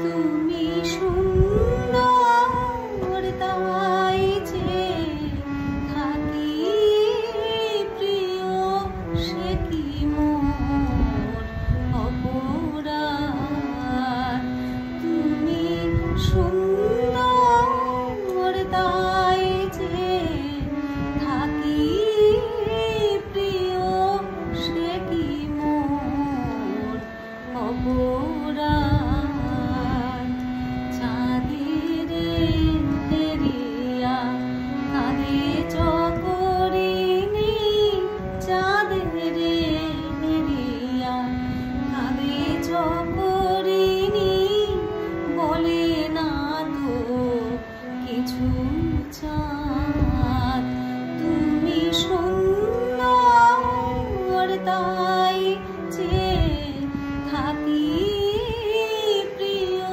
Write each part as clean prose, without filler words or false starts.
তুমি সুন্দর তাই যে থাকি প্রিয়, সে কি মোর অপরাধ। তুমি সুন্দর তাই যে থাকি প্রিয়, সে কি মোর অপরাধ। চাঁদের হেরিয়া কাঁদে চকরিনি, চাঁদের হেরিয়া কাঁদে চকরিনি, বলে না তো কিছু চাঁদ। তুমি সুন্দর তাই যে থাকি প্রিয়,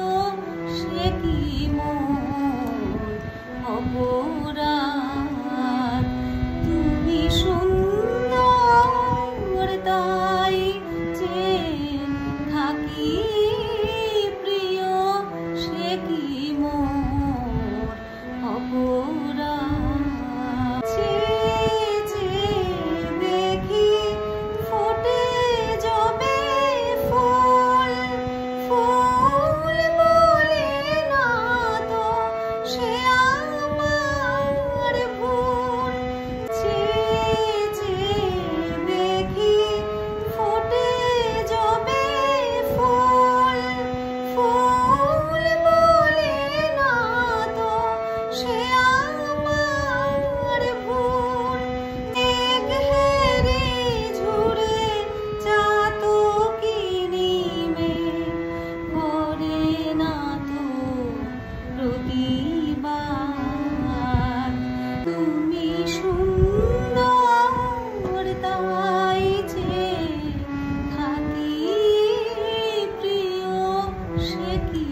সে কি মোর অপরাধ। তুমি সুন্দর তাই যে থাকি প্রিয়, সে কি মোর অপরাধ। যে দেখি ফোটে যবে ফুল, ফুল বলে না তো সে আমার ভুল। যে দেখি ফোটে যবে ফুল, ফুল বলে না তো সে আমার ভুল। এক হেরে ঝুড়ে চাতকি নিমে করে না তো প্রতিবাদ। তুমি সুন্দর তাই যে থাকি প্রিয়, সে কি